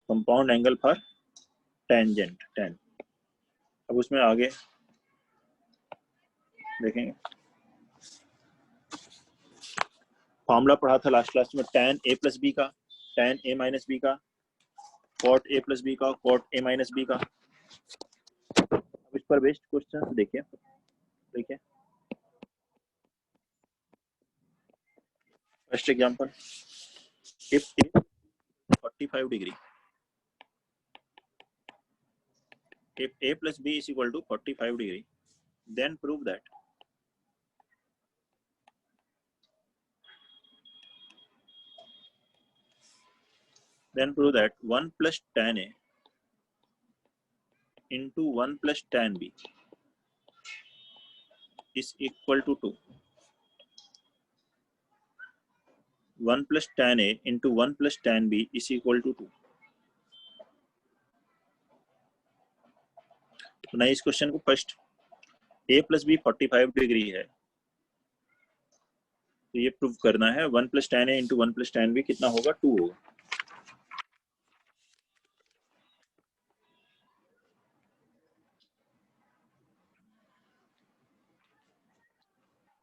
Compound angle for tangent 10। अब उसमें आगे देखेंगे, फॉर्मूला पढ़ा था लास्ट क्लास में tan a प्लस बी का, tan a माइनस बी का, cot a प्लस बी का, cot a माइनस बी का। अब इस पर बेस्ड क्वेश्चन देखिए, first example, if a 45 degree, if a plus b is equal to 45 degree, then prove that then prove that 1 plus tan a into 1 plus tan b is equal to 2. 1 plus tan a into 1 plus tan b is equal to 2. तो नए इस question को first a plus B 45 degree है, तो ये prove करना है 1 plus tan a into 1 plus tan b कितना होगा, 2 होगा।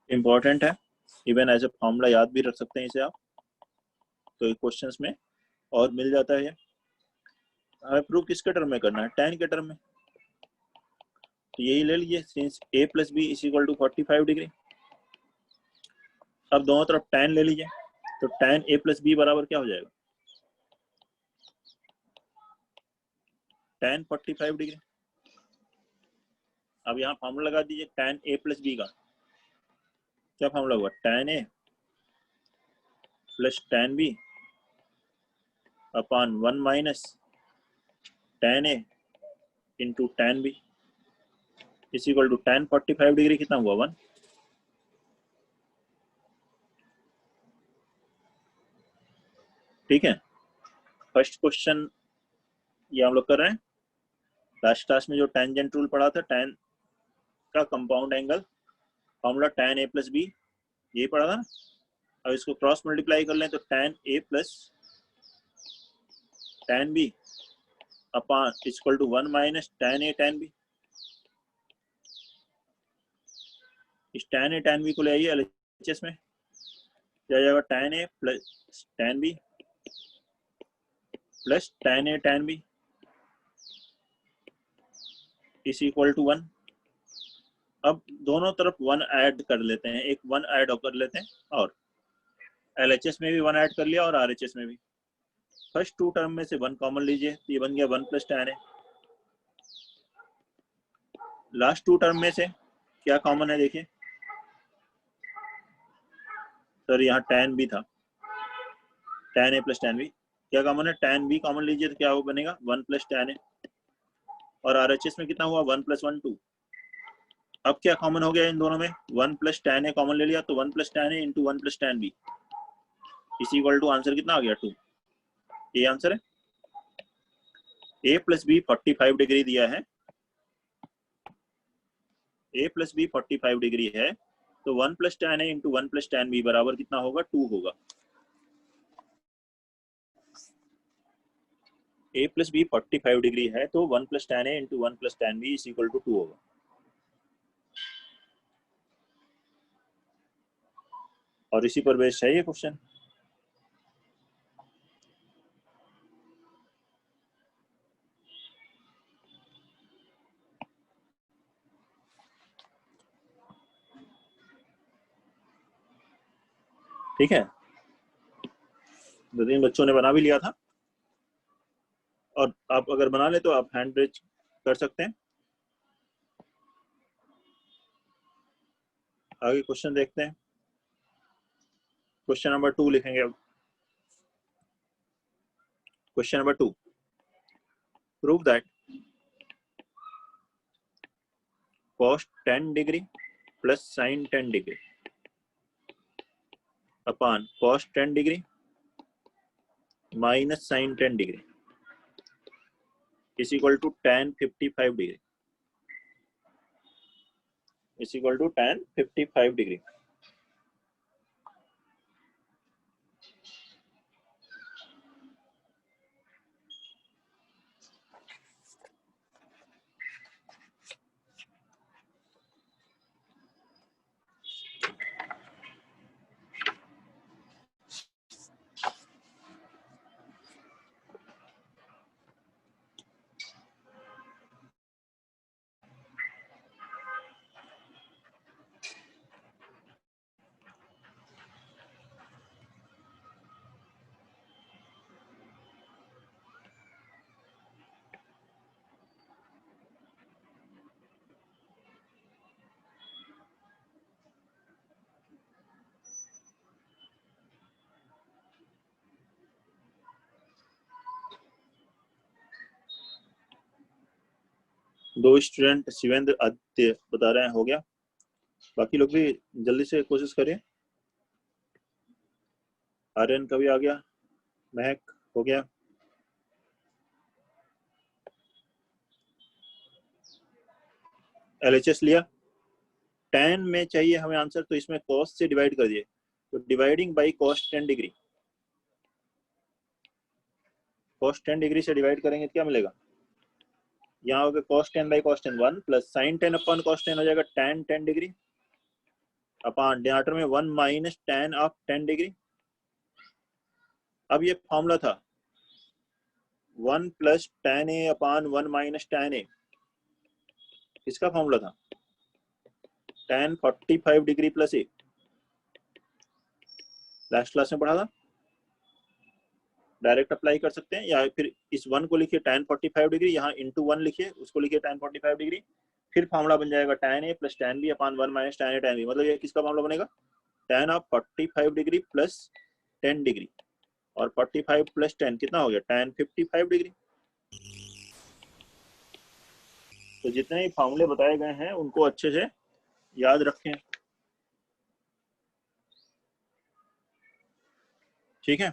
इंपॉर्टेंट है, इवन एज ए फॉर्मूला याद भी रख सकते हैं इसे आप, तो क्वेश्चंस में और मिल जाता है। हमें प्रूव किसके टर्म में करना है, tan के टर्म में, तो यही ले लीजिए, since a plus B is equal to 45 degree. अब दोनों तरफ tan ले लीजिए, तो tan a प्लस बी बराबर क्या हो जाएगा, tan 45 डिग्री। अब यहाँ फॉर्मूला लगा दीजिए tan a प्लस बी का, क्या फॉर्मूला हुआ, tan a plus tan b upon 1 minus tan a into tan b is equal to tan 45 degree कितना हुआ, 1। ठीक है, फर्स्ट क्वेश्चन ये हम लोग कर रहे हैं। लास्ट क्लास में जो टेंजेंट रूल पढ़ा था, tan का compound angle formula tan a plus B, यही पढ़ा था ना। अब इसको क्रॉस मल्टीप्लाई कर लें तो tan a plus tan b upon equal to 1 minus tan a tan b। इस tan a tan b को ले आइए LHS में, क्या जाएगा, tan a plus tan b plus tan a tan b is equal to 1। अब दोनों तरफ 1 ऐड कर लेते हैं, एक 1 ऐड कर लेते हैं, और LHS में भी 1 ऐड कर लिया और RHS में भी। फर्स्ट 2 टर्म में से 1 कॉमन लीजिए, तो ये बन गया 1 plus tan a। Last 2 term में से क्या कॉमन है, देखिए सर, यहाँ tan b था, tan a plus tan b, क्या कॉमन है, tan b कॉमन लीजिए तो क्या वो बनेगा 1 प्लस tan a, और RHS में कितना हुआ 1 प्लस 1 2। अब क्या कॉमन हो गया इन दोनों में, 1 प्लस tan a कॉमन ले लिया, तो 1 plus tan a into 1 plus tan b is equal to answer कितना आ गया, 2। ये आंसर है। a प्लस बी 45 डिग्री दिया है, a प्लस बी 45 डिग्री है, तो 1 plus tan a into 1 plus tan b बराबर कितना होगा, 2 होगा। a प्लस बी 45 डिग्री है, तो 1 plus tan a into 1 plus tan b is equal to 2 होगा। और इसी पर बेस्ड है ये क्वेश्चन। ठीक है, 2-3 बच्चों ने बना भी लिया था, और आप अगर बना ले तो आप हैंड रेज कर सकते हैं। आगे क्वेश्चन देखते हैं, क्वेश्चन नंबर 2 लिखेंगे अब। Question number 2, prove that cos 10 degree plus sin 10 degree upon cos 10 degree minus sin 10 degree is equal to tan 55 degree is equal to tan 55 degree. दो स्टूडेंट शिवेंद्र आदित्य बता रहे हैं हो गया, बाकी लोग भी जल्दी से कोशिश करें। आर्यन का भी आ गया, महक हो गया। एलएचएस लिया, tan में चाहिए हमें आंसर, तो इसमें cos से डिवाइड कर दिए, तो dividing by cos 10 degree, cos 10 degree से डिवाइड करेंगे तो क्या मिलेगा, यहाँ हो गया cos 10 by cos 10 1 plus sin 10 upon cos 10 हो जाएगा tan 10 डिग्री अपॉन डिनोमिनेटर में 1 माइनस tan ऑफ 10 डिग्री। अब ये फॉर्मूला था 1 plus tan a upon 1 minus tan a, किसका फॉर्मूला था, tan 45 degree plus a, last class में पढ़ा था। डायरेक्ट अप्लाई कर सकते हैं, या फिर इस 1 को लिखिए tan 45 डिग्री, यहाँ इंटू 1 लिखिए, उसको लिखिए tan 45 डिग्री, फिर फॉर्मूला बन जाएगा tan a plus tan b upon 1 minus tan a tan b, मतलब ये किसका फॉर्मूला बनेगा, tan of 45 degree plus 10 degree, और 45 प्लस 10 कितना हो गया, tan 55 डिग्री। तो जितने भी फॉर्मूले बताए गए हैं उनको अच्छे से याद रखें, ठीक है।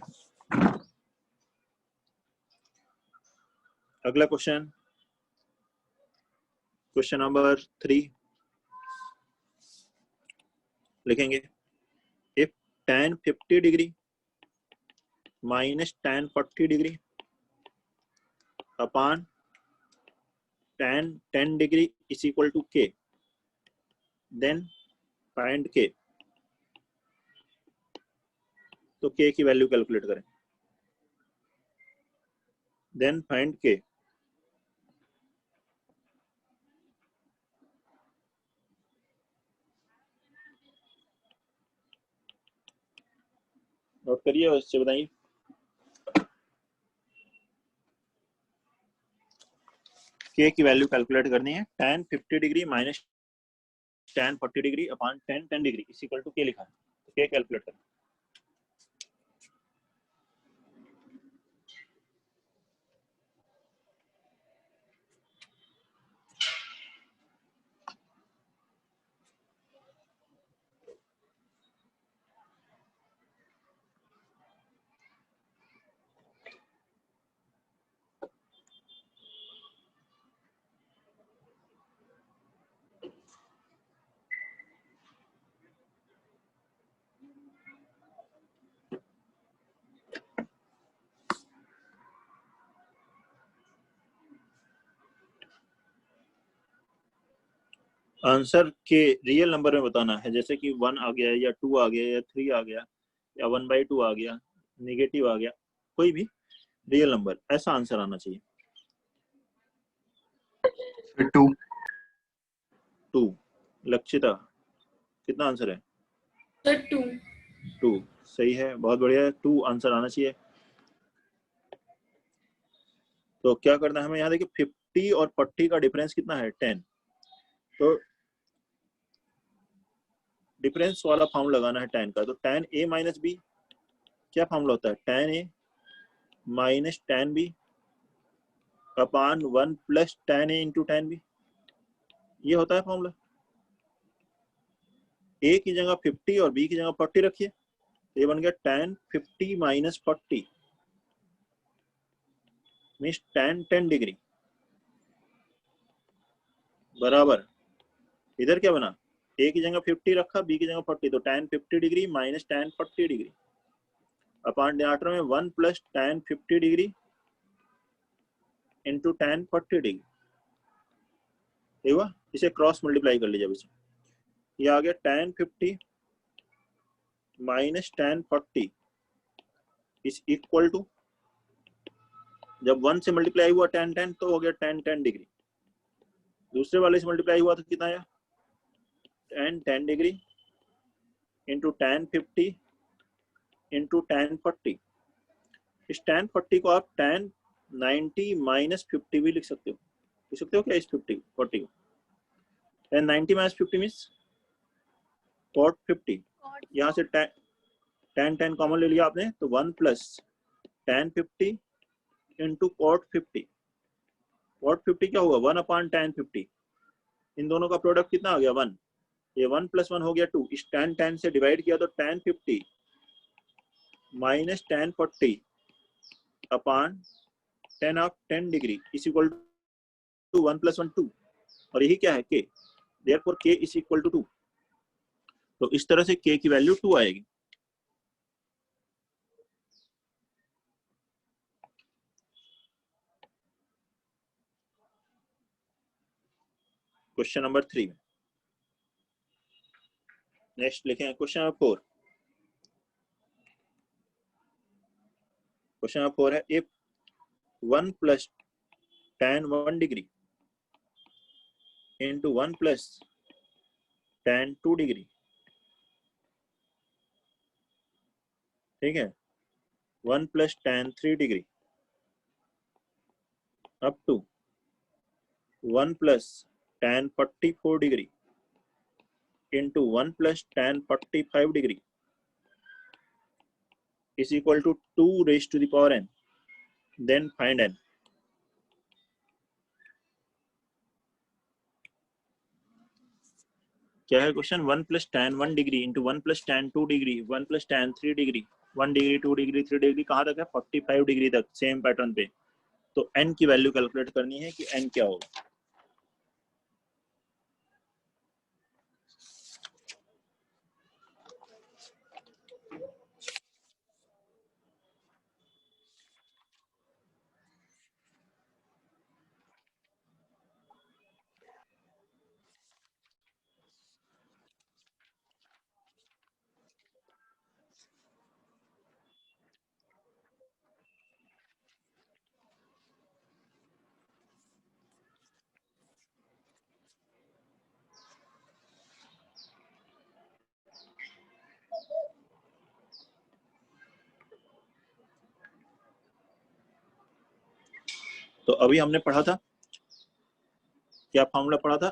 अगला क्वेश्चन, क्वेश्चन नंबर 3 लिखेंगे, if tan 50 degree minus tan 40 degree upon tan 10 degree is equal to k, then find k। तो k की वैल्यू कैलकुलेट करें, देन फाइंड k। नोट करिए और इससे बताइए। k की वैल्यू कैलकुलेट करनी है, tan 50 degree minus tan 40 degree upon tan 10 degree is equal to k लिखा है, तो k कैलकुलेट करें। आंसर के रियल नंबर में बताना है, जैसे कि 1 आ गया या 2 आ गया या 3 आ गया या 1/2 आ गया, नेगेटिव आ गया, कोई भी रियल नंबर, ऐसा आंसर आना चाहिए। 2 लक्षिता कितना आंसर है, 2 सही है, बहुत बढ़िया है, 2 आंसर आना चाहिए। तो क्या करना है हमें, यहाँ देखिए 50 और 40 का डिफरेंस कितना है 10, तो डिफरेंस वाला फॉर्मूला लगाना है tan का, तो tan a माइनस बी क्या फॉर्मूला होता है, tan a minus tan b upon 1 plus tan a into tan b, ये होता है फॉर्मूला। a की जगह 50 और b की जगह 40 रखिए, तो ये बन गया tan 50 minus 40 means tan 10 degree बराबर, इधर क्या बना, a की जगह 50 रखा, b की जगह 40, तो tan 50 degree minus tan 40 degree upon denominator में 1 plus tan 50 degree into tan 40 degree, ठीक हुआ। इसे क्रॉस मल्टीप्लाई कर लीजिए, इसे ये आ गया tan 50 minus tan 40 is equal to, जब 1 से मल्टीप्लाई हुआ tan 10 तो हो गया tan 10 डिग्री, दूसरे वाले से मल्टीप्लाई हुआ तो कितना आया tan 10 degree into tan 50 into tan 40। इस tan 40 को आप tan 90 माइनस 50 भी लिख सकते हो क्या, इस 40 को tan 90 माइनस 50 मीन्स cot 50, यहाँ से tan 10 कॉमन ले लिया आपने, तो 1 plus tan 50 into cot 50 what 50 क्या हुआ 1 अपॉन tan 50, इन दोनों का प्रोडक्ट कितना आ गया 1, ये 1 + 1 हो गया 2, इस tan से डिवाइड किया तो tan 50 minus tan 40 upon tan degree is equal to 1 + 1 2, और यही क्या है k, therefore k is equal to 2। तो इस तरह से k की वैल्यू 2 आएगी। क्वेश्चन नंबर 3 में नेक्स्ट लिखें क्वेश्चन नंबर 4। क्वेश्चन नंबर 4 है if 1 + tan 1 degree into 1 + tan 2 degree, ठीक है, 1 + tan 3 degree up to 1 + tan 44 degree into 1 + tan 45 degree is equal to 2 raised to the power n, then find n। क्या है question, 1 + tan 1 degree into 1 + tan 2 degree 1 + tan 3 degree 1 degree 2 degree 3 degree कहाँ तक है 45 degree तक, same pattern पे। तो n की value calculate करनी है कि n क्या होगा। तो अभी हमने पढ़ा था, क्या फॉर्मूला पढ़ा था,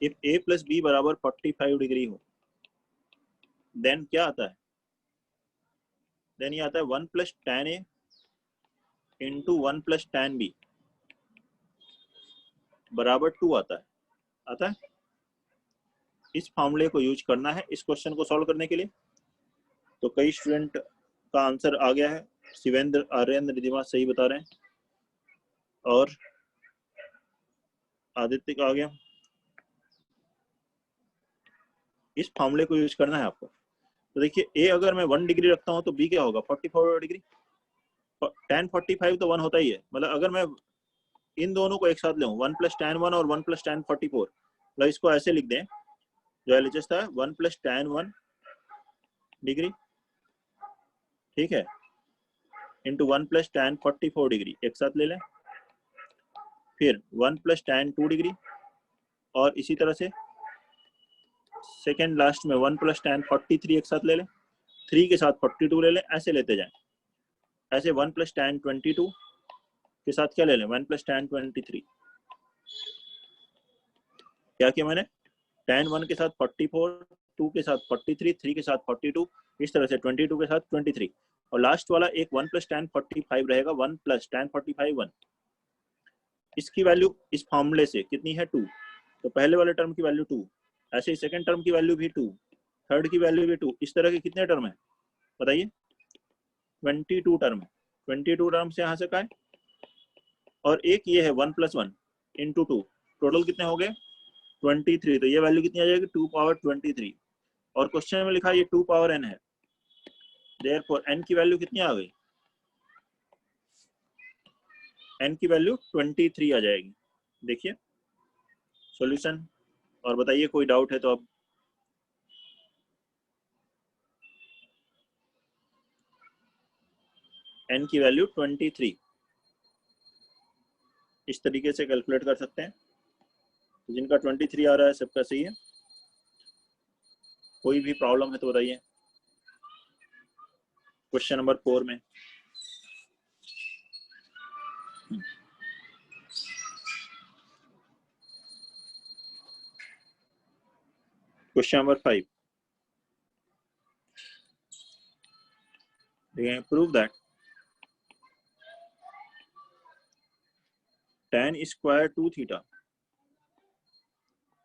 इफ a + b = 45 डिग्री हो, देन क्या आता है, देन ये आता है 1 + tan a into 1 + tan b बराबर 2 आता है। इस फॉर्मूले को यूज करना है इस क्वेश्चन को सॉल्व करने के लिए। तो कई स्टूडेंट का आंसर आ गया है, शिवेंद्र, आर्यन, रिधिमा सही बता रहे हैं, और आदित्य का आ गया। इस फॉर्मूले को यूज करना है आपको। तो देखिए a अगर मैं 1 डिग्री रखता हूं तो b क्या होगा 44 डिग्री, tan 45 तो 1 होता ही है, मतलब अगर मैं इन दोनों को एक साथ ले 1 + tan 1 और 1 + tan 44, मतलब इसको ऐसे लिख दें जो एलएचएस था 1 + tan 1 डिग्री, ठीक है, इंटू 1 + tan 44 डिग्री एक साथ ले लें, फिर 1 + tan 2 डिग्री, और इसी तरह से सेकेंड लास्ट में 1 + tan 43 एक साथ ले लें, 3 के साथ 42 ले लें, ऐसे लेते जाएं। ऐसे 1 + tan 22 के साथ क्या ले लें 1 + tan 23, क्या किया मैंने, tan 1 के साथ 44, 2 के साथ 43, 3 के साथ 42, इस तरह से 22 के साथ 23, और लास्ट वाला एक 1 + tan 45 रहेगा, 1 + tan 45 1, इसकी वैल्यू इस फॉर्मूले से कितनी है 2, तो पहले वाले टर्म की वैल्यू 2, ऐसे ही सेकंड टर्म की वैल्यू भी 2, थर्ड की वैल्यू भी 2, इस तरह के कितने टर्म है बताइए 22 टर्म है। 22 टर्म से यहाँ से का है, और एक ये है 1 + 1 × 2, टोटल कितने हो गए 23, तो ये वैल्यू कितनी आ जाएगी 2 पावर 23, और क्वेश्चन में लिखा ये 2 पावर n है, देयरफॉर n की वैल्यू कितनी आ गई, n की वैल्यू 23 आ जाएगी। देखिए सॉल्यूशन, और बताइए कोई डाउट है तो अब। n की वैल्यू 23 इस तरीके से कैलकुलेट कर सकते हैं। तो जिनका 23 आ रहा है सबका सही है, कोई भी प्रॉब्लम है तो बताइए। क्वेश्चन नंबर 4 में question number 5, prove that tan square 2 theta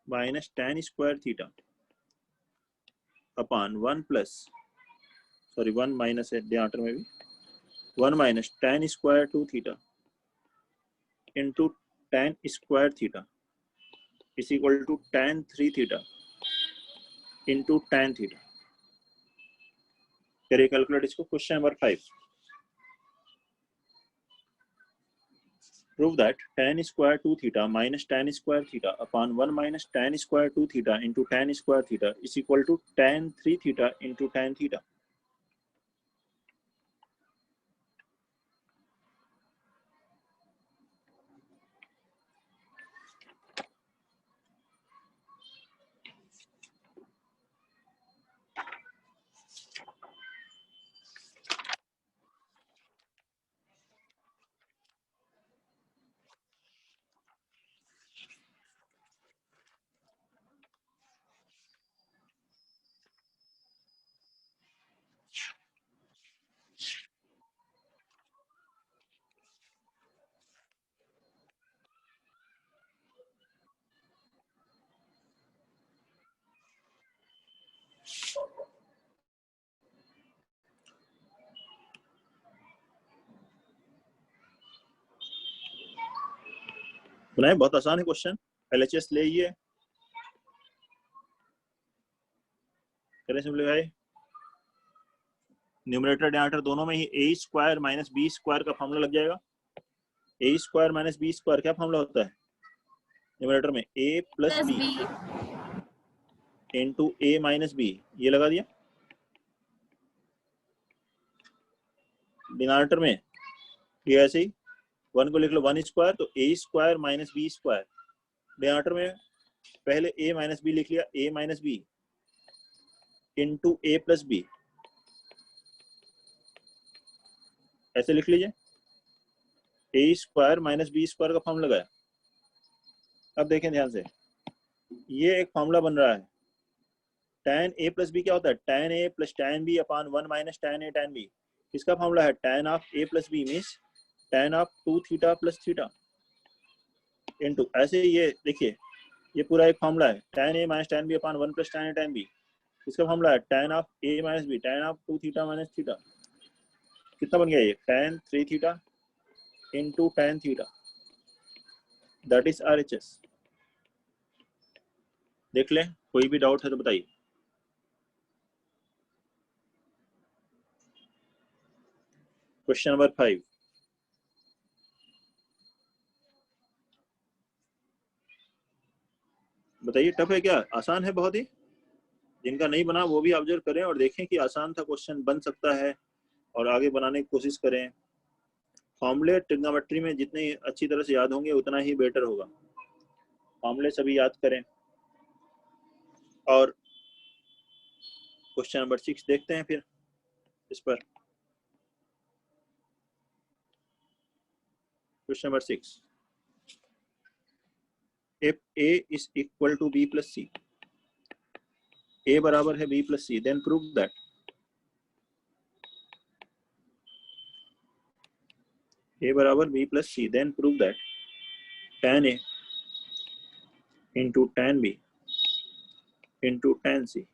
minus tan square theta upon 1 plus, sorry 1 minus है डिनोमिनेटर में भी, 1 minus tan square 2 theta into tan square theta is equal to tan 3 theta into tan theta. करिए calculate इसको। Question number 5, prove that tan square 2 theta minus tan square theta upon 1 minus tan square 2 theta into tan square theta is equal to tan 3 theta into tan theta। सुनाए, बहुत आसान है question. LHS ले आइए, करें simplify. Numerator denominator दोनों में ही ए square minus B square का फॉर्मूला लग जाएगा। ए स्क्वायर माइनस बी स्क्वायर क्या फॉर्मूला होता है न्यूमरेटर में? ए प्लस बी इंटू ए माइनस बी, ये लगा दिया। डिनोमिनेटर में ये ऐसे ही 1 को लिख लो 1 स्क्वायर, तो A square minus B square. Denominator में पहले a माइनस बी लिख लिया, a minus B into A plus B, ऐसे लिख लीजिए। A square minus B square का फॉर्मूला लगाया। अब देखें ध्यान से, ये एक फॉर्मूला बन रहा है। tan a प्लस बी क्या होता है? tan a plus tan b upon 1 minus tan a tan b। इसका फॉर्मूला है tan of a plus B means tan of 2 theta plus theta into, ऐसे ये देखिए ये पूरा एक फॉर्मूला है। tan a minus tan b upon 1 plus tan a tan b। इसका फॉर्मूला है tan of a minus b tan of 2 theta minus theta. कितना बन गया ये? tan 3 theta into tan theta, that is RHS। देख लें, कोई भी डाउट है तो बताइए। क्वेश्चन नंबर 5, बताइए टफ है क्या आसान है? बहुत ही। जिनका नहीं बना वो भी ऑब्जर्व करें और देखें कि आसान था क्वेश्चन, बन सकता है, और आगे बनाने की कोशिश करें। फॉर्मूले ट्रिग्नोमेट्री में जितने अच्छी तरह से याद होंगे उतना ही बेटर होगा। फॉर्मूले सभी याद करें। और क्वेश्चन नंबर 6 देखते हैं फिर इस पर। Question number 6, if a is equal to b plus c, a बराबर है b plus c, then prove that a बराबर b plus c, then prove that tan a into tan b into tan c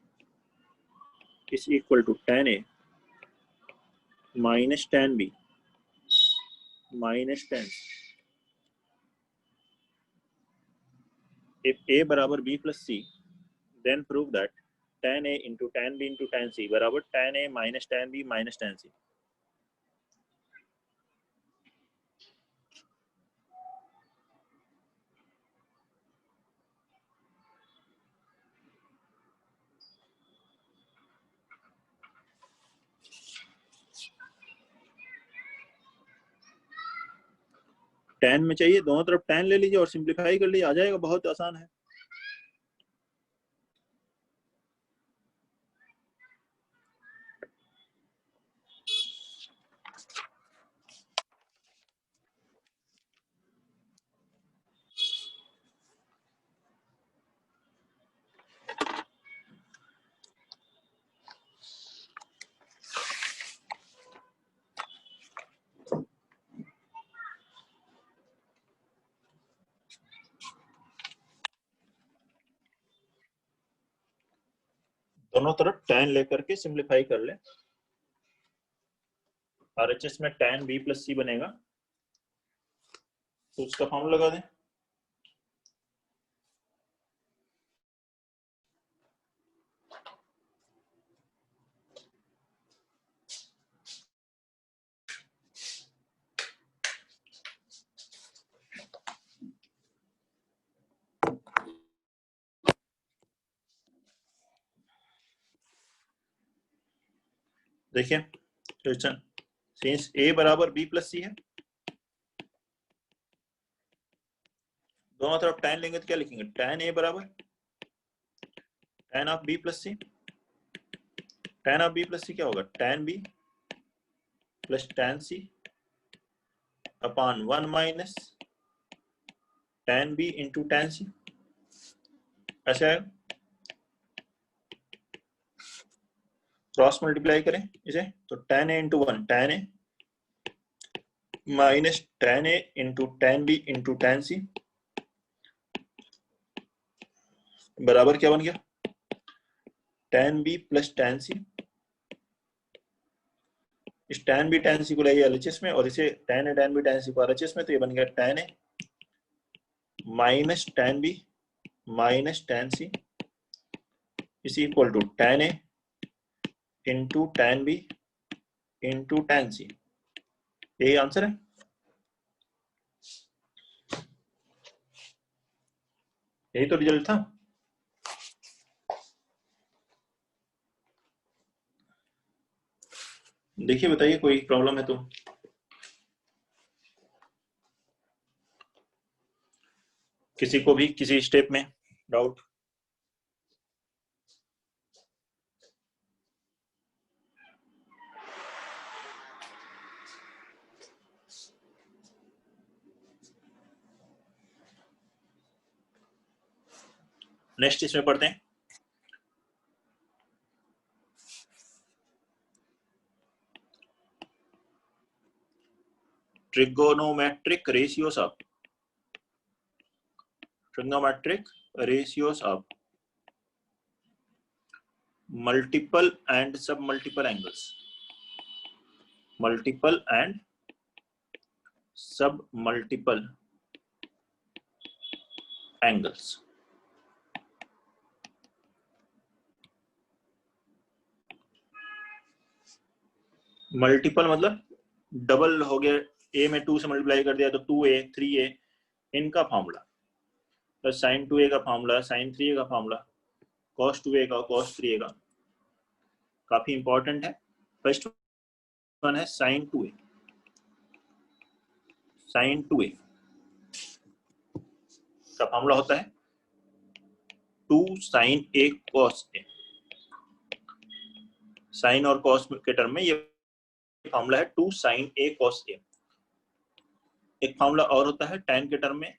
is equal to tan a minus tan b minus tan c। If a बराबर b plus c, then prove that tan a into tan b into tan c बराबर tan a minus tan b minus tan c। tan में चाहिए, दोनों तरफ tan ले लीजिए और simplify कर लीजिए, आ जाएगा। बहुत आसान है। दोनों तरफ tan लेकर के सिंप्लीफाई कर ले। RHS में tan b प्लस c बनेगा, तो उसका फॉर्मूला लगा दें। देखिए क्वेश्चन, सिंस a बराबर b प्लस c है, दोनों तरफ tan लेंगे तो क्या लिखेंगे, tan a बराबर tan of b plus c। tan of b plus c क्या होगा, tan b plus tan c upon 1 minus tan b into tan c, ऐसे आएगा। क्रॉस मल्टीप्लाई करें इसे तो tan a into 1 tan a minus tan a into tan b into tan c बराबर क्या बन गया, tan b plus tan c। इस tan b tan c को लाइए LHS में और इसे tan a tan b tan c को RHS में, तो ये बन गया tan a minus tan b minus tan c is equal to tan a into tan b into tan c। यही आंसर है। यही तो रिजल्ट था। देखिए बताइए कोई प्रॉब्लम है तो। किसी को भी किसी स्टेप में डाउट? नेक्स्ट इसमें पढ़ते हैं। Trigonometric ratios of multiple and sub-multiple angles, multiple and sub-multiple angles। Multiple मतलब डबल हो गया, a में 2 से मल्टीप्लाई कर दिया तो 2a 3a, इनका फॉर्मूला प्लस sin 2a का फॉर्मूला, sin 3a का फॉर्मूला, cos 2a का, cos 3a का, काफी इंपॉर्टेंट है। फर्स्ट वन है sin 2a। sin 2a का फॉर्मूला होता है 2 sin a cos a। Sine और cos के टर्म में ये फॉर्मूला है 2 sin a cos a। एक फॉर्मूला और होता है tan के टर्म में,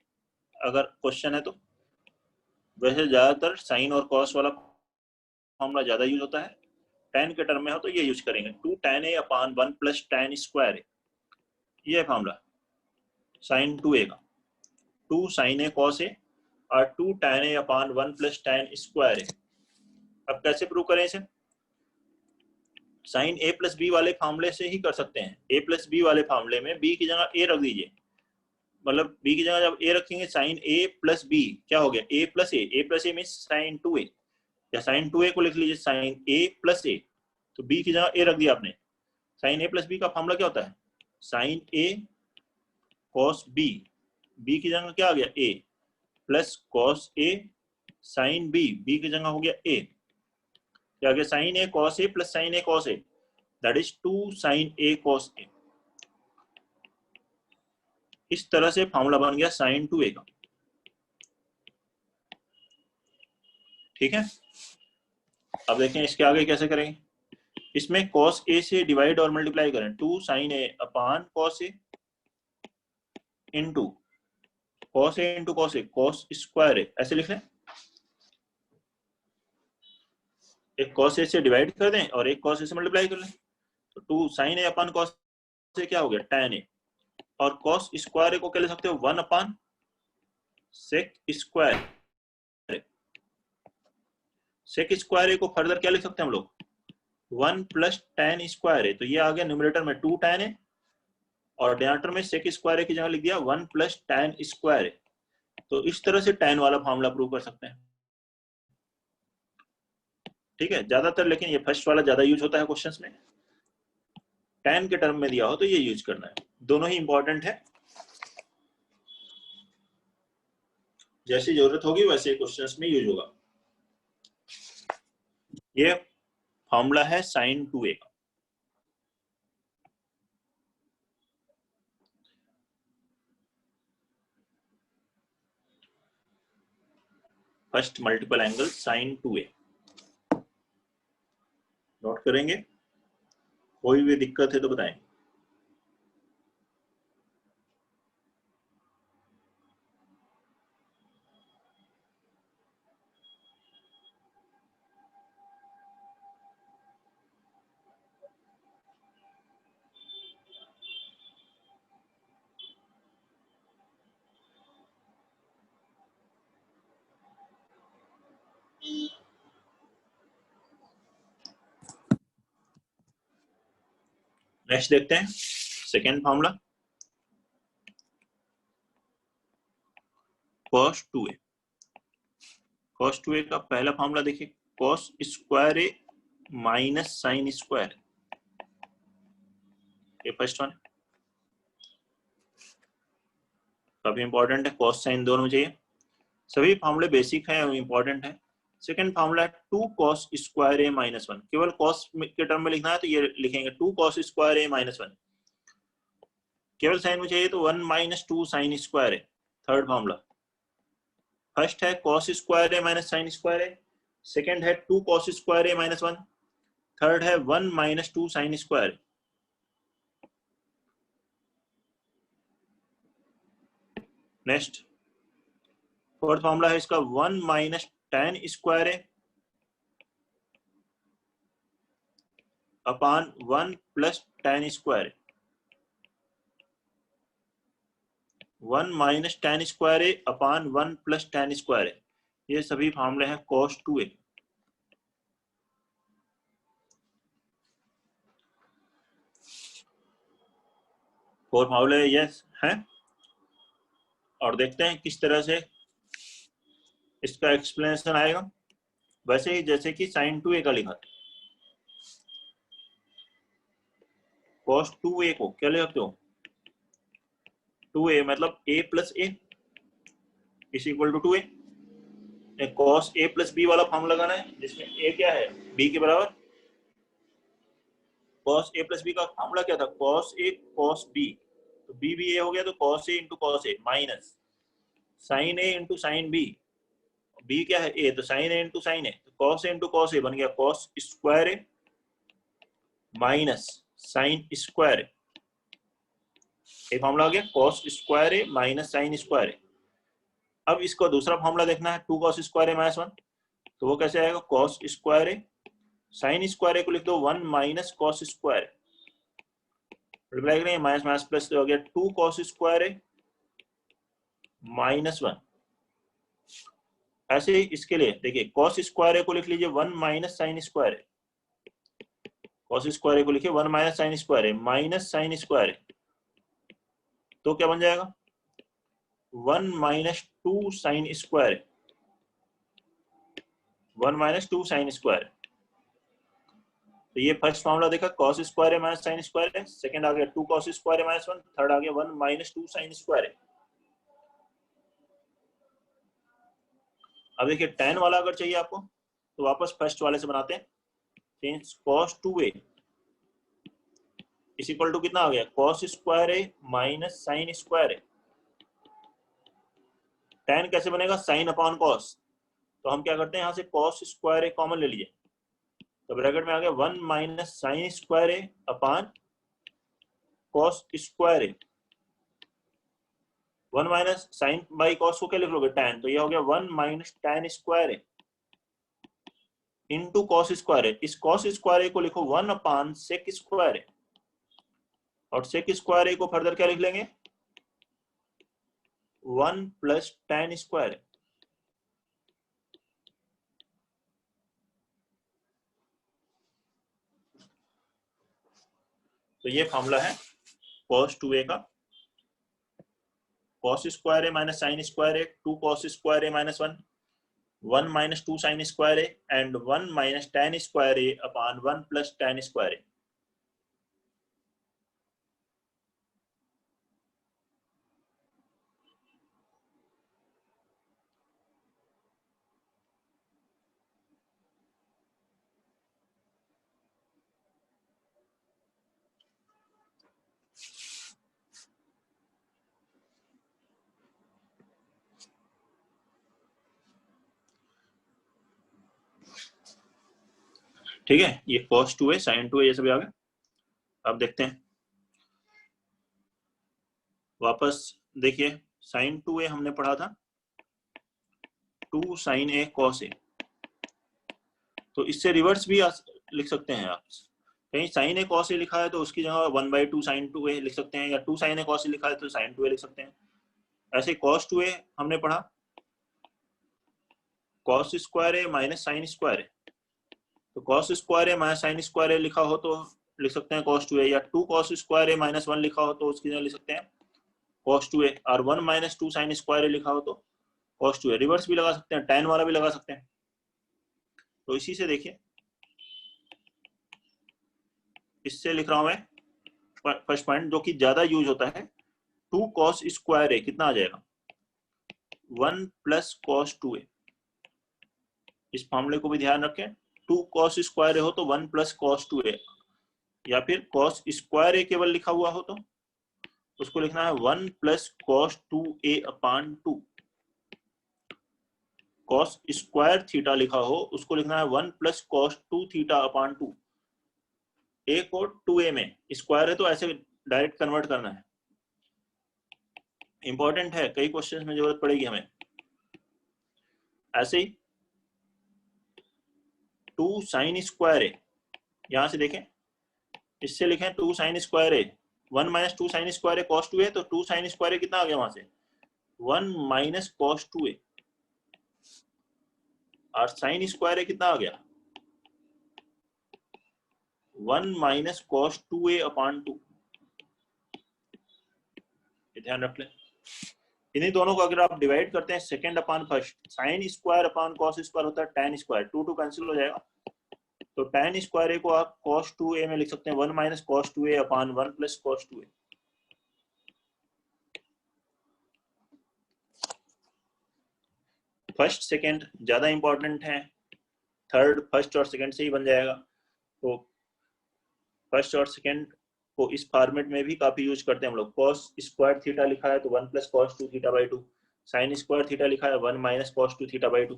अगर क्वेश्चन है तो। वैसे ज्यादातर साइन और cos वाला फॉर्मूला ज्यादा यूज होता है, tan के टर्म में हो तो ये यूज करेंगे 2 tan a upon 1 plus tan square a। ये फॉर्मूला sin 2a का 2 sin a cos a और 2 tan a upon 1 plus tan square a। अब कैसे प्रूव करें इसे? साइन a प्लस बी वाले फॉर्मूले से ही कर सकते हैं। a प्लस बी वाले फॉर्मूले में b की जगह a रख दीजिए, मतलब b की जगह जब a रखेंगे साइन a प्लस b क्या हो गया, a plus a means sign 2a, या साइन 2a को लिख लीजिए साइन a प्लस a, तो b की जगह a रख दिया आपने। साइन a प्लस b का फॉर्मूला क्या होता है, sign a cos b, b की जगह क्या आ गया a, plus cos a sine b, b की जगह हो गया a, क्या आ गया sine a cos a plus sine a cos a, that is 2 sine a cos a। इस तरह से फॉर्मूला बन गया साइन 2a का। ठीक है, अब देखें इसके आगे कैसे करेंगे। इसमें cos a से डिवाइड और मल्टीप्लाई करें, 2 sine a upon cos a into cos a into cos a, cos square a, ऐसे लिख लें। एक cos a से डिवाइड कर दें और एक cos a से मल्टीप्लाई कर लें, तो 2 sine a upon cos a क्या हो गया tan a, और cos स्क्वायर a को क्या ले सकते हो 1 upon sec square. Sec square A को फर्दर क्या लिख सकते हैं हम लोग, 1 प्लस tan स्क्वायर ए, तो ये आ गया न्यूमरेटर में 2 tan ए और डिनोमिनेटर में सेक स्क्वायर ए की जगह लिख दिया 1 प्लस tan स्क्वायर ए। तो इस तरह से tan वाला फॉर्मूला प्रूव कर सकते हैं। ठीक है, ज्यादातर लेकिन ये फर्स्ट वाला ज्यादा यूज होता है क्वेश्चंस में, tan के टर्म में दिया हो तो ये यूज करना है, दोनों ही इंपॉर्टेंट है, जैसी जरूरत होगी वैसे क्वेश्चंस में यूज होगा। ये फॉर्मूला है sin 2a का। First multiple angle sin 2a note करेंगे, कोई भी दिक्कत है तो बताएं। नेक्स्ट देखते हैं second formula cos 2a। cos 2a का पहला फॉर्मूला देखिए, cos square A minus sine square, ये फर्स्ट वन काफी इंपॉर्टेंट है, cos साइन दोनों में चाहिए, सभी फॉर्मूले बेसिक है और इंपॉर्टेंट है। सेकेंड फॉर्मूला है 2 cos स्क्वायर ए माइनस 1, केवल cos के टर्म में लिखना है तो ये लिखेंगे 2 cos स्क्वायर ए माइनस 1, केवल साइन में चाहिए तो 1 minus 2 sine square A. Third formula, first है cos square A minus sine square A, second है 2 cos square A minus 1, third है 1 minus 2 sine square. Next fourth formula है इसका 1 minus tan square A upon 1 plus tan square, 1 minus tan square A upon 1 plus tan square, ये सभी फॉर्मूले हैं cos 2a। Four फॉर्मूले yes हैं, और देखते हैं किस तरह से इसका एक्सप्लेनेशन आएगा, वैसे ही जैसे कि sin 2a का लिखा, cos 2a को क्या ले सकते हो, 2a मतलब a plus a is equal to 2a, cos a plus b वाला फॉर्मूला लगाना है जिसमें a क्या है b के बराबर। cos a प्लस b का फॉर्मूला क्या था, cos a cos b, तो b भी a हो गया तो cos a into cos a minus sin a into sin b, b क्या है a तो sin a into sin a, तो cos a into cos a बन गया cos square a minus sin square a, ये फॉर्मूला आ गया cos square a minus sin square a। अब इसको दूसरा फॉर्मूला देखना है 2 cos स्क्वायर a माइनस 1, तो वो कैसे आएगा, cos square a sin square a को लिख दो 1 माइनस cos स्क्वायर, मल्टीप्लाई करेंगे माइनस माइनस प्लस हो गया 2 cos स्क्वायर a माइनस 1। ऐसे ही इसके लिए देखिए cos स्क्वायर a को लिख लीजिए 1 minus sine square, cos square a को लिखिए 1 minus sine square minus sine square, तो क्या बन जाएगा 1 minus 2 sine square, 1 minus 2 sine square. तो ये फर्स्ट फॉर्मूला देखा cos स्क्वायर है माइनस साइन स्क्वायर है, सेकंड आ गया 2 cos स्क्वायर है माइनस 1, थर्ड आ गया 1 माइनस 2 साइन स्क्वायर है। अब देखिए tan वाला अगर चाहिए आपको तो वापस फर्स्ट वाले से बनाते हैं, since cos 2a is equal to कितना आ गया cos स्क्वायर है माइनस साइन स्क्वायर है, tan कैसे बनेगा sin अपॉन cos, तो हम क्या करते हैं यहाँ से cos स्क्वायर है कॉमन ले लीजिए, तो ब्रैकेट में आ गया 1 माइनस साइन स्क्वायर है अपॉन cos स्क्वायर है, 1 माइनस साइन बाई cos को क्या लिख लोगे tan, तो ये हो गया 1 माइनस tan स्क्वायर है इंटू cos स्क्वायर है, इस cos स्क्वायर है को लिखो 1 अपॉन sec स्क्वायर है, और sec स्क्वायर है को फर्दर क्या लिख लेंगे 1 प्लस tan स्क्वायर है। तो ये फॉर्मूला है cos 2a का, cos square A minus sine square A, 2 cos square A minus 1, 1 minus 2 sine square A and 1 minus tan square A upon 1 plus tan square A. ठीक है, ये cos 2a sin 2a ये सब आ गया। अब देखते हैं, वापस देखिए, sin 2a हमने पढ़ा था 2 sin a cos a, तो इससे रिवर्स भी लिख सकते हैं आप। कहीं sin a cos a लिखा है तो उसकी जगह 1/2 sin 2a लिख सकते हैं, या 2 sin a cos a लिखा है तो sin 2a लिख सकते हैं। ऐसे cos 2a हमने पढ़ा cos square A minus sine square ए, तो cos square A minus sine square ए लिखा हो तो लिख सकते हैं cos 2a, या 2 cos स्क्वायर ए माइनस 1 लिखा हो तो उसकी जगह लिख सकते हैं cos 2a, और 1 माइनस 2 साइन स्क्वायर ए लिखा हो तो cos 2a। रिवर्स भी लगा सकते हैं, tan वाला भी लगा सकते हैं। तो इसी से देखिए, इससे लिख रहा हूं मैं फर्स्ट पॉइंट जो कि ज्यादा यूज होता है, 2 cos स्क्वायर ए कितना आ जाएगा 1 प्लस cos 2a। इस मामले को भी ध्यान रखें, 2 cos स्क्वायर ए हो तो 1 प्लस cos 2a, या फिर cos स्क्वायर ए केवल लिखा हुआ हो तो उसको लिखना है 1 plus cos 2a upon 2। cos square theta लिखा हो उसको लिखना है 1 plus cos 2 theta upon 2। a को 2a में, स्क्वायर है तो ऐसे डायरेक्ट कन्वर्ट करना है, इंपॉर्टेंट है, कई क्वेश्चंस में जरूरत पड़ेगी हमें। ऐसे ही 2 sin स्क्वायर ए, यहां से देखें, इससे लिखें 2 sin स्क्वायर ए, 1 माइनस 2 sin स्क्वायर ए cos 2a, तो 2 sin स्क्वायर ए कितना आ गया वहां से 1 माइनस cos 2a, और sin स्क्वायर ए कितना आ गया 1 माइनस cos 2a अपॉन 2। ध्यान रख लें, इन्हीं दोनों को अगर आप डिवाइड करते हैं second upon first, sin square upon cos square होता है tan स्क्वायर, 2 कैंसिल हो जाएगा, तो tan स्क्वायर ए को आप cos 2a में लिख सकते हैं 1 minus cos 2a upon 1 plus cos 2a। First second ज्यादा इंपॉर्टेंट है, थर्ड फर्स्ट और सेकंड से ही बन जाएगा। तो फर्स्ट और सेकंड को इस फॉर्मेट में भी काफी यूज करते हैं हम लोग। cos स्क्वायर थीटा लिखा है तो 1 plus cos 2 theta by 2, sin square theta लिखा है 1 माइनस cos 2 थीटा बाई 2।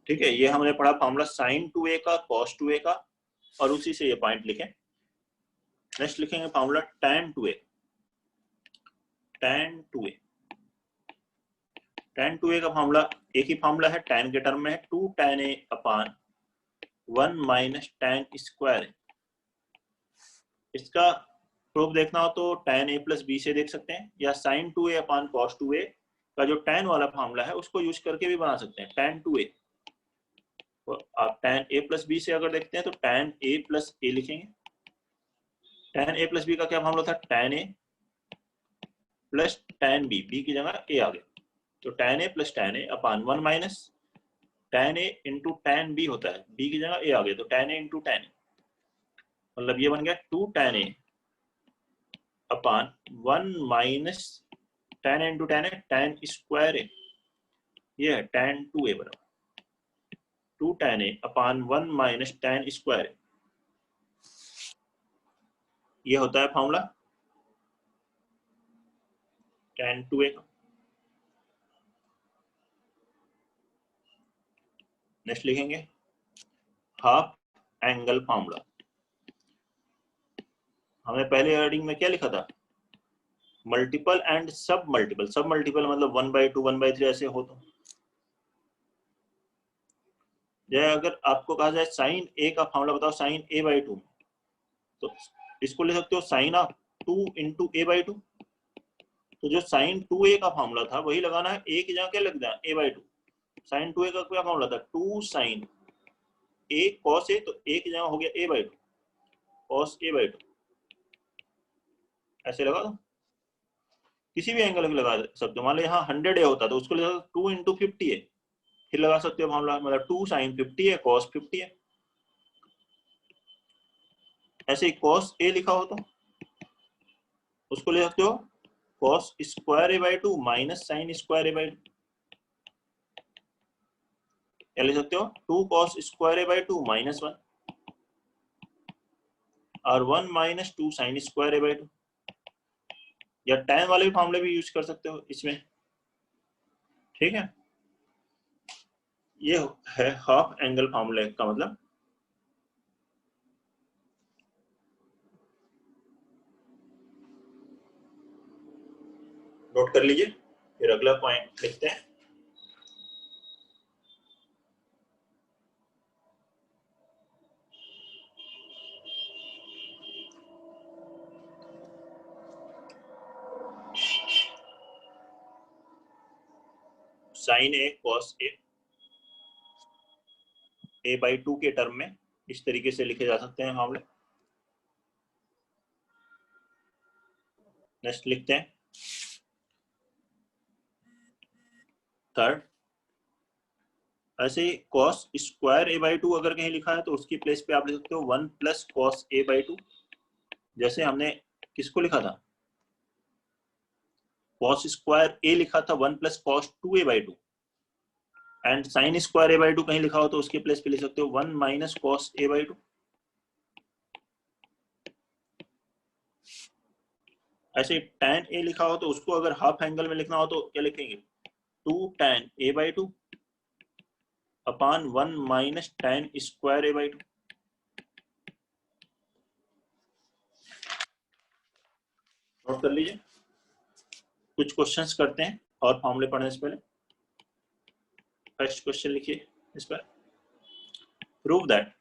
ठीक है, ये हमने पढ़ा फॉर्मूला sin 2a का, cos 2a का, और उसी से ये पॉइंट लिखें। नेक्स्ट लिखेंगे formula tan 2a। tan 2a, tan 2a का फॉर्मूला एक ही फॉर्मूला है, tan के टर्म में है 2 tan a upon 1 minus tan square. इसका प्रूफ देखना हो तो tan a प्लस b से देख सकते हैं, या sin 2a upon cos 2a का जो tan वाला फॉर्मूला है उसको यूज करके भी बना सकते हैं tan 2a। तो आप tan a प्लस b से अगर देखते हैं तो tan a प्लस a लिखेंगे। tan a प्लस b का क्या फॉर्मूला था, tan a plus tan b, b की जगह a आ गया, तो tan a plus tan a upon 1 minus tan a into tan b होता है, b की जगह a आ गया, तो tan a into tan a, मतलब ये बन गया 2 tan a upon 1 minus tan a into tan a, tan square a, ये है tan 2a बराबर 2 tan a upon 1 minus tan square a। ये होता है फॉर्मूला tan 2a का। नेक्स्ट लिखेंगे हाफ एंगल फॉर्मूला। हमने पहले हेडिंग में क्या लिखा था, मल्टीपल एंड सब मल्टीपल। सब मल्टीपल मतलब 1/2 1/3 ऐसे हो तो, जैसे अगर आपको कहा जाए sin a का फॉर्मूला बताओ sin a/2, तो इसको ले सकते हो sine of 2 into A by two. तो जो साइन 2a का फॉर्मूला था वही लगाना है, ए की जगह क्या लग जाए ए बाई टू। साइन 2a का क्या फॉर्मूला था, 2 साइन ए कॉस ए, तो ए की जगह हो गया A by two cos A by two. ऐसे लगा दो, किसी भी एंगल में लगा सकते हो। मान लो यहाँ 100 ए होता तो उसको ले 2 इंटू 50 ए, फिर लगा सकते हो फॉर्मूला, मतलब 2 साइन 50 है कॉस 50 है। ऐसे ही कॉस ए लिखा हो तो उसको ले सकते हो cos square A by to minus sine square A by to. क्या ले सकते हो, 2 cos square A by to minus 1 और 1 minus 2 sine square A by to. या tan वाले भी फॉर्मूले भी यूज कर सकते हो इसमें, ठीक है। ये है हाफ एंगल फॉर्मूले का मतलब। नोट कर लीजिए, फिर अगला पॉइंट लिखते हैं। Sine A cos A by two के टर्म में इस तरीके से लिखे जा सकते हैं फॉर्मूले। नेक्स्ट लिखते हैं थर्ड। ऐसे ही cos square A by two अगर कहीं लिखा है तो उसकी प्लेस पे आप लिख सकते हो 1 plus cos A by to. जैसे हमने किसको लिखा था, कॉस स्क्वायर ए लिखा था 1 plus cos 2 A by to. And sign square A by to कहीं लिखा हो तो उसके प्लेस पे लिख सकते हो 1 minus cos A by two. ऐसे tan ए लिखा हो तो उसको अगर हाफ एंगल में लिखना हो तो क्या लिखेंगे, 2 tan A by two upon 1 minus tan square A by to. Note कर लीजिए, कुछ क्वेश्चंस करते हैं और फॉर्मूले पढ़ने से पहले। फर्स्ट क्वेश्चन लिखिए इस पर, prove that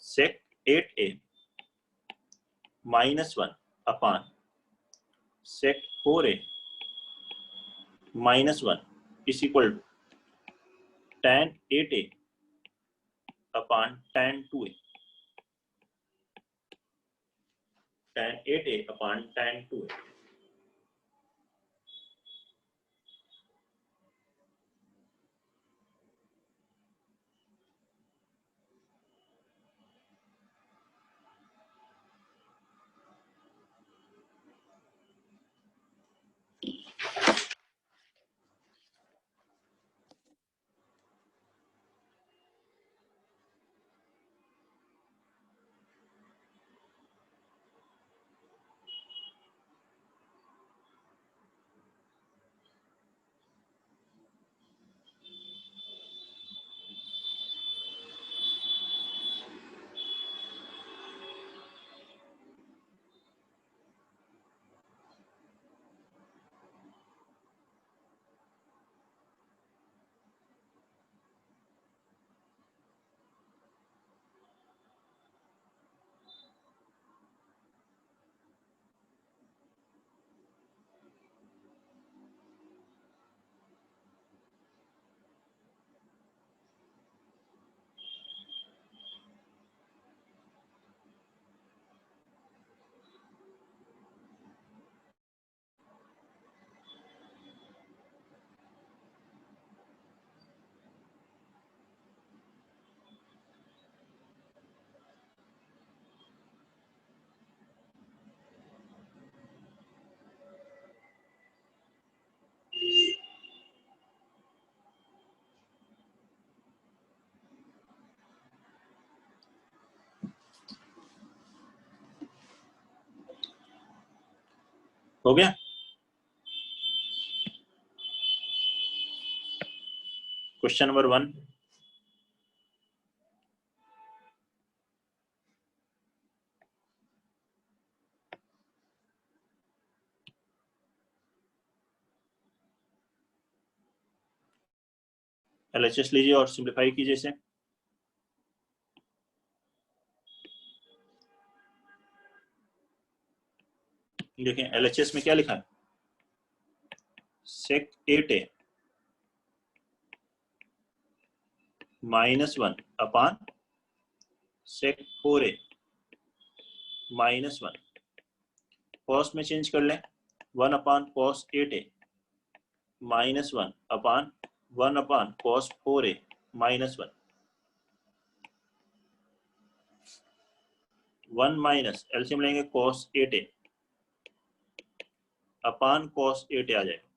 sec 8a minus 1 upon sec 4a minus 1 is equal to tan 8a upon tan 2a, tan 8a upon tan 2a। हो गया। क्वेश्चन नंबर 1, एलएचएस लीजिए और सिंप्लीफाई कीजिए इसे। देखें LHS में क्या लिखा है, sec 8a -1 अपान sec 4a -1। कॉस में चेंज कर लें, 1 अपान cos 8a -1 अपान 1 अपान cos 4a -1। 1 माइनस एलसीएम लेंगे cos 8a अपान cos 8a आ जाएगा,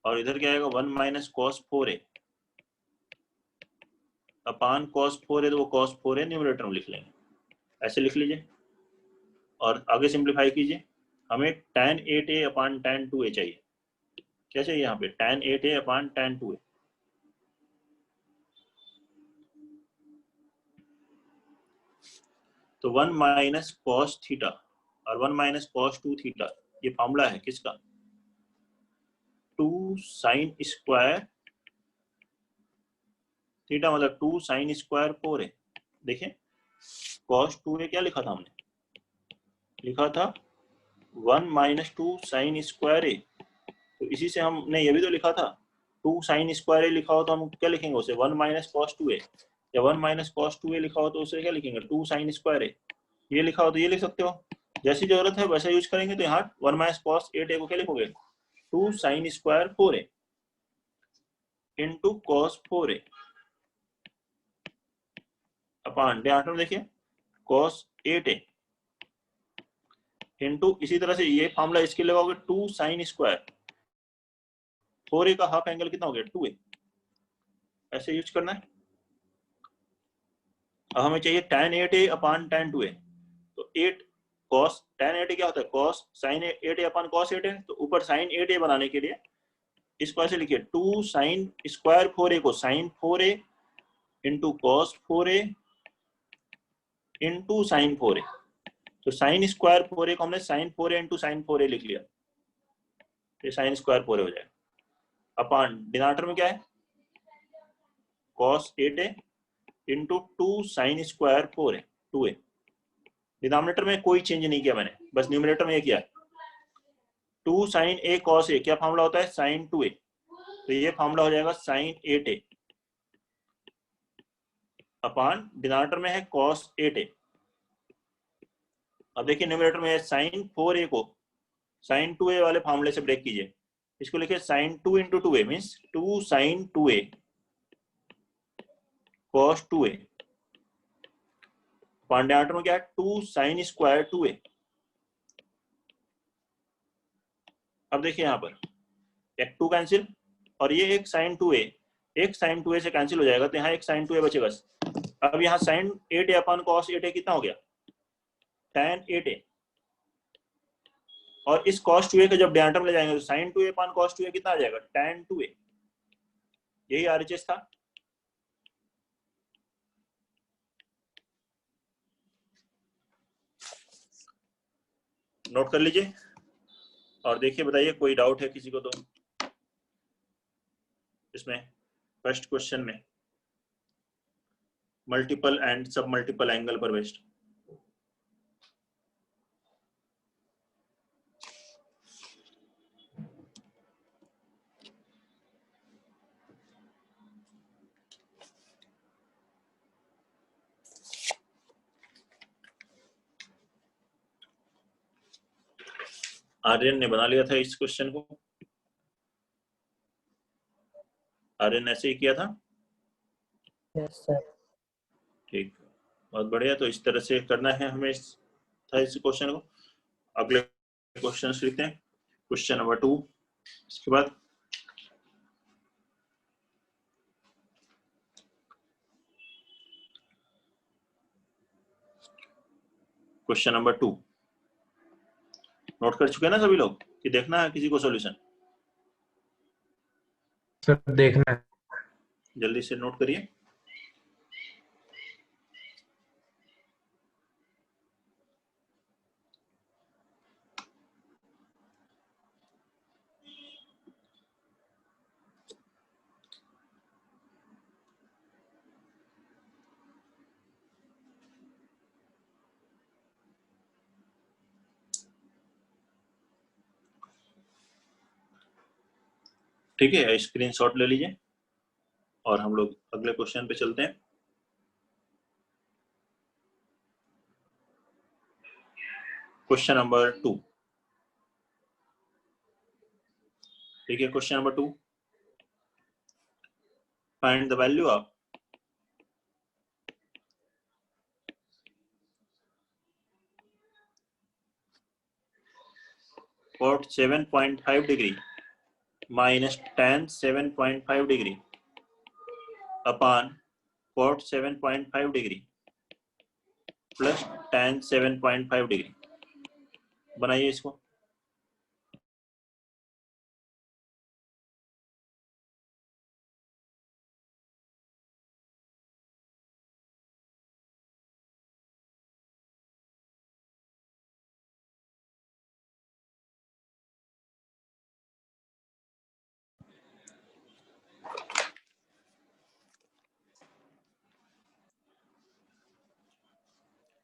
और इधर क्या आएगा 1 माइनस cos 4a अपान cos 4a, तो वो cos 4a न्यूमरेटर में लिख लेंगे, ऐसे लिख लीजिए और आगे सिंप्लीफाई कीजिए। हमें tan 8a अपान tan 2a चाहिए। क्या चाहिए यहाँ पे, tan 8a अपान tan 2a। तो 1 माइनस कॉस थीटा और 1 माइनस कॉस 2 थीटा, ये फॉर्मूला है किसका, 2 साइन स्क्वायर थीटा मतलब 2 साइन स्क्वायर 4a। देखें cos 2a क्या लिखा था हमने, लिखा था 1 माइनस 2 साइन स्क्वायर a। तो इसी से हमने ये भी तो लिखा था 2 साइन स्क्वायर a लिखा हो तो हम क्या लिखेंगे उसे 1 माइनस कॉस 2a, या 1 माइनस कॉस 2a लिखा हो तो उसे क्या लिखेंगे 2 साइन स्क्वायर a। ये लिखा हो तो ये लिख सकते हो, जैसी जरूरत है वैसा यूज करेंगे। तो यहाँ 1 माइनस कॉस 8a को क्या लिखोगे 2 sine square 4a into cos 4a अपान डिनोमिनेटर में देखिए cos 8a इंटू, इसी तरह से ये फॉर्मूला इसके लगाओगे 2 साइन स्क्वायर 4a का हाफ एंगल कितना हो गया 2a, ऐसे यूज करना है। अब हमें चाहिए tan 8a अपान tan 2a, तो 8 cos tan 8a क्या होता है cos sin 8a अपान cos 8a, तो ऊपर sin 8a बनाने के लिए इसको ऐसे लिखिए 2 साइन स्क्वायर 4a को sin 4a into cos 4a into sine 4a। तो साइन स्क्वायर 4a को हमने sin 4a into sine 4a लिख लिया, ये साइन स्क्वायर 4a हो जाएगा। अपान डिनोमिनेटर में क्या है cos 8a into 2 sine square 4a 2a। Denominator में कोई चेंज नहीं किया मैंने, बस न्यूमरेटर में ये किया 2 साइन a cos a, क्या फॉर्मूला होता है sin 2a, तो ये फॉर्मूला हो जाएगा sin 8a अपान डिनोमिनेटर में है cos 8a। अब देखिए न्यूमरेटर में है sin 4a को sin 2a वाले फॉर्मूले से ब्रेक कीजिए, इसको लिखिए sin 2 into 2a means 2 sin 2a cos 2a denominator में क्या है 2 sin स्क्वायर 2a। अब देखिए यहाँ पर एक 2 कैंसिल और ये एक sin 2a, एक sin 2a से कैंसिल हो जाएगा, तो यहाँ एक sin 2a बचेगा। अब यहाँ sin 8a अपान cos 8a कितना हो गया tan 8a, और इस cos 2a का जब डिनोमिनेटर में ले जाएंगे तो sin 2a अपान cos 2a कितना आ जाएगा tan 2a। यही आरएचएस था। नोट कर लीजिए और देखिए बताइए कोई डाउट है किसी को तो इसमें फर्स्ट क्वेश्चन में मल्टीपल एंड सब मल्टीपल एंगल पर बेस्ड। आर्यन ने बना लिया था इस क्वेश्चन को, आर्यन ऐसे ही किया था। Yes sir. ठीक, बहुत बढ़िया। तो इस तरह से करना है हमें इस क्वेश्चन को। अगले क्वेश्चन लिखते हैं, क्वेश्चन नंबर 2। इसके बाद क्वेश्चन नंबर 2 नोट कर चुके हैं ना सभी लोग, कि देखना है किसी को सॉल्यूशन? सर देखना है। जल्दी से नोट करिए। ठीक है, स्क्रीनशॉट ले लीजिए और हम लोग अगले क्वेश्चन पे चलते हैं। Question number 2। ठीक है, question number 2, find the value of cot 7.5 degree minus tan 7.5 degree upon cot 7.5 degree plus tan 7.5 degree। बनाइए इसको।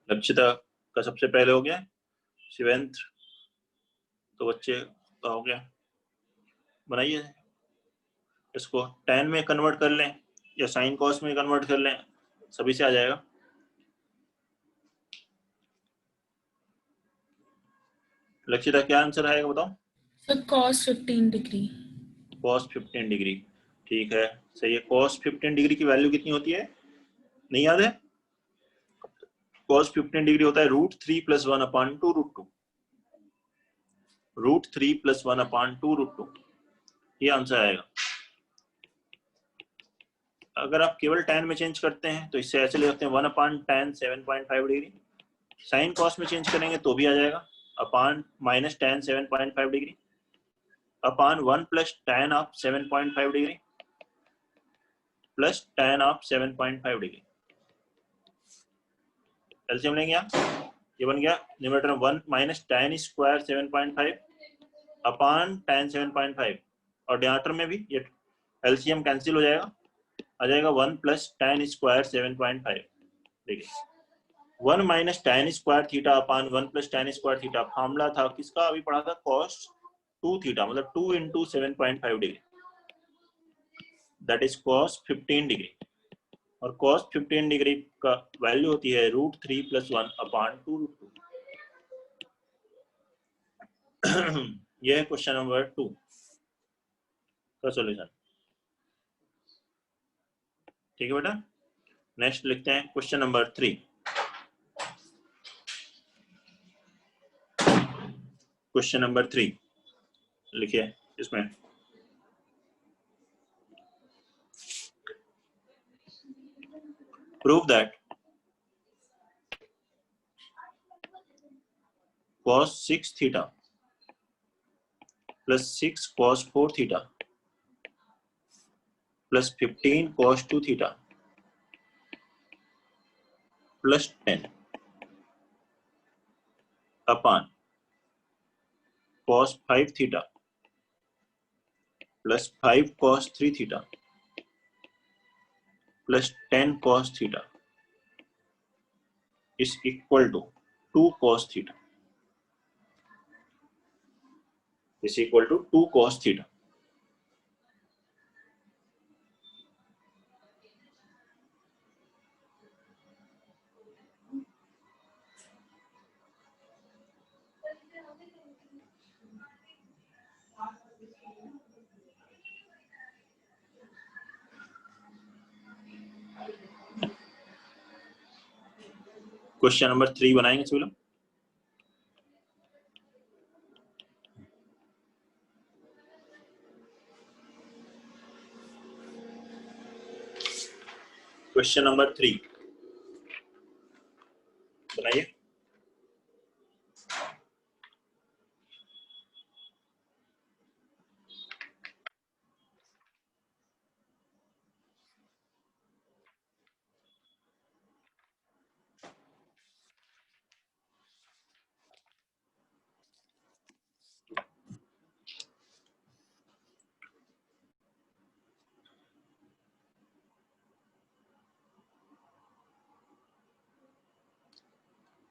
लक्षिता का सबसे पहले हो गया, शिवेंद्र तो बच्चे का हो गया। बनाइए इसको, tan में कन्वर्ट कर लें या साइन कॉस में कन्वर्ट कर लें, सभी से आ जाएगा। लक्षिता क्या आंसर आएगा बताओ? Sir cos 15 degree. cos 15 degree, ठीक है, सही है। cos 15 डिग्री की वैल्यू कितनी होती है, नहीं याद है? cos 15 डिग्री होता है √3 + 1/2 √2, √3 + 1/2 √2, ये आंसर आएगा। अगर आप केवल tan में चेंज करते हैं तो इससे ऐसे ले सकते हैं 1/tan 7.5 डिग्री। साइन कॉस में चेंज करेंगे तो भी आ जाएगा upon -tan 7.5 degree upon 1 + tan of 7.5 degree plus tan of 7.5 degree. LCM लेंगे यहाँ, ये बन गया न्यूमरेटर में 1 - tan स्क्वायर 7.5 अपॉन tan 7.5 और डिनोमिनेटर में भी ये एलसीएम कैंसिल हो जाएगा, आ जाएगा 1 + tan स्क्वायर 7.5। देखिए 1 - tan square theta upon 1 + tan square theta formula था किसका, अभी पढ़ा था, cos 2 थीटा, मतलब 2 × 7.5 degree, that is cos 15 degree. और cos 15 डिग्री का वैल्यू होती है √3 + 1/2 √2। यह है क्वेश्चन नंबर 2 का सॉल्यूशन। ठीक है बेटा, नेक्स्ट लिखते हैं क्वेश्चन नंबर 3। क्वेश्चन नंबर 3 लिखिए इसमें, prove that cos 6 theta plus 6 cos 4 theta plus 15 cos 2 theta plus 10 upon cos 5 theta plus 5 cos 3 theta plus 10 cos theta is equal to 2 cos theta is equal to 2 cos theta। Question number 3 बनाएंगे सभी लोग। Question number 3 बनाइए।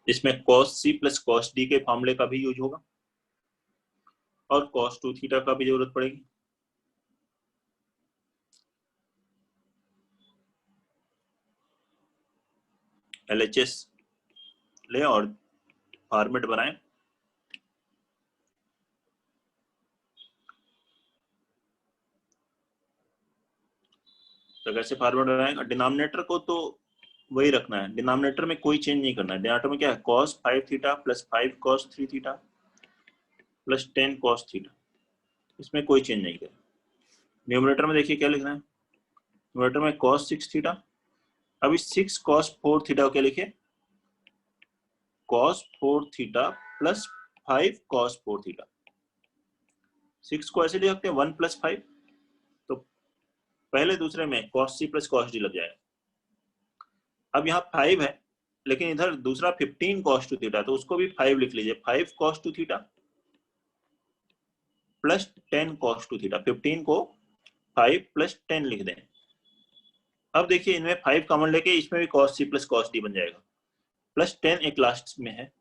इसमें cos c + cos d के फॉर्मूले का भी use होगा और cos 2 थीटा का भी जरूरत पड़ेगी। LHS ले और फॉर्मेट बनाएं। तो कैसे फॉर्मेट बनाएंगे? डिनोमिनेटर को तो वही रखना है, डिनोमिनेटर में कोई चेंज नहीं करना है। डिनोमिनेटर में क्या है? cos 5 theta plus 5 cos 3 theta plus 10 cos theta, इसमें कोई चेंज नहीं करें। न्यूमरेटर में देखिए क्या लिखना है, न्यूमरेटर में cos 6 थीटा। अभी 6 cos 4 थीटा क्या लिखे? cos 4 theta plus 5 cos 4 theta. 6 को ऐसे लिख सकते हैं 1 प्लस 5, तो पहले दूसरे में cos c plus cos d लग जाएगा। अब यहाँ 5 है, लेकिन इधर दूसरा 15 cos 2 थीटा, तो उसको भी 5 लिख लीजिए। 5 cos 2 theta plus 10 cos 2 theta. 15 को 5 प्लस 10 लिख दें। अब देखिए इनमें 5 कॉमन लेके इसमें भी cos c plus cos d बन जाएगा, प्लस 10 एक लास्ट में है।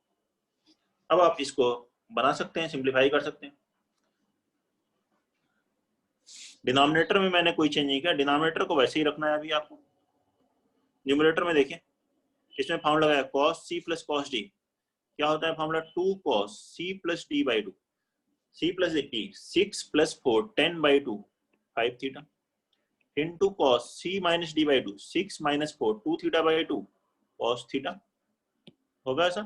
अब आप इसको बना सकते हैं, सिंप्लीफाई कर सकते हैं। डिनोमिनेटर में मैंने कोई चेंज नहीं किया, डिनोमिनेटर को वैसे ही रखना है अभी आपको। न्यूमरेटर में देखिए, इसमें फॉर्मूला लगाया cos c plus cos d। क्या होता है formula? 2 cos c plus d by 2। c plus d 6 plus 4 10 by 2 5 theta into cos c minus d by 2 6 minus 4 2 theta by 2 cos theta. होगा ऐसा?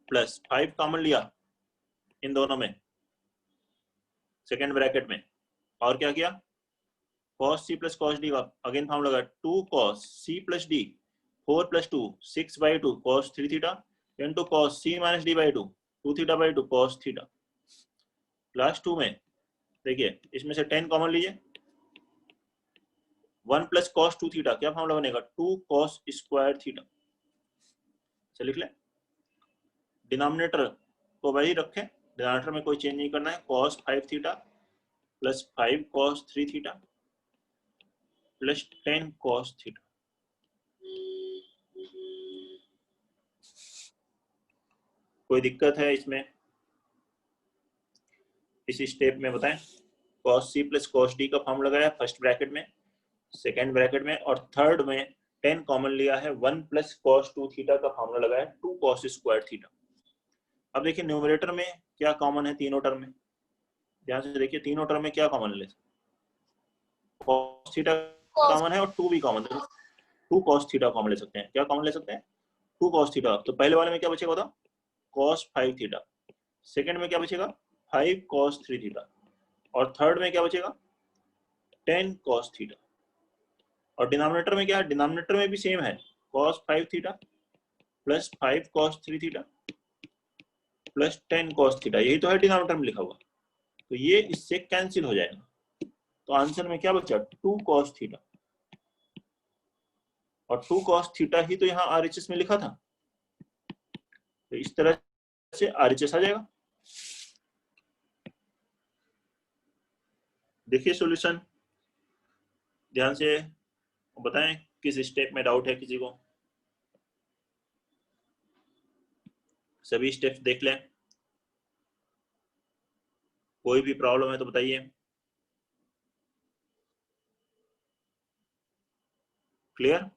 प्लस 5 कॉमन लिया इन दोनों में second bracket में, और क्या किया? cos c plus cos d का अगेन फॉर्म लगा 2 cos c plus d 4 plus 2 6 by 2 cos 3 theta into cos c minus d by 2 2 theta by 2 cos theta. Last 2 में देखिए इसमें से 10 कॉमन लीजिए, 1 प्लस cos 2 थीटा, क्या फॉर्मूला बनेगा? 2 cos square theta. चलिए लिख ले। डिनोमिनेटर को वही रखें, डिनोमिनेटर में कोई चेंज नहीं करना है। cos 5 theta plus 5 cos 3 theta plus 10 cos theta. कोई दिक्कत है इसमें? इस स्टेप में बताएं। cos c plus cos d का फॉर्म लगाया फर्स्ट ब्रैकेट में, सेकेंड ब्रैकेट में, और थर्ड में 10 कॉमन लिया है, 1 प्लस cos 2 थीटा का फॉर्मूला लगाया 2 cos स्क्वायर थीटा। अब देखिए न्यूमरेटर में क्या कॉमन है तीनों टर्म में, ध्यान से देखिए तीनों टर्म में क्या कॉमन ले? cos थीटा कॉमन है और 2 भी कॉमन है, 2 cos थीटा कॉमन ले सकते हैं। क्या कॉमन ले सकते हैं? 2 cos थीटा। तो पहले वाले में क्या बचेगा बताओ? cos 5 theta. सेकंड में क्या बचेगा? 5 cos 3 थीटा। और थर्ड में क्या बचेगा? 10 cos थीटा। और डिनोमिनेटर में क्या है? डिनोमिनेटर में भी सेम है, cos 5 theta plus 5 cos 3 theta plus 10 cos theta. यही तो है डिनोमिनेटर में लिखा हुआ। तो ये इससे कैंसिल हो जाएगा, तो आंसर में क्या बचा? 2 cos थीटा। और 2 cos थीटा ही तो यहाँ RHS में लिखा था, तो इस तरह से RHS आ जाएगा। देखिए सॉल्यूशन, ध्यान से बताएं किस स्टेप में डाउट है किसी को। सभी स्टेप्स देख लें, कोई भी प्रॉब्लम है तो बताइए। क्लियर?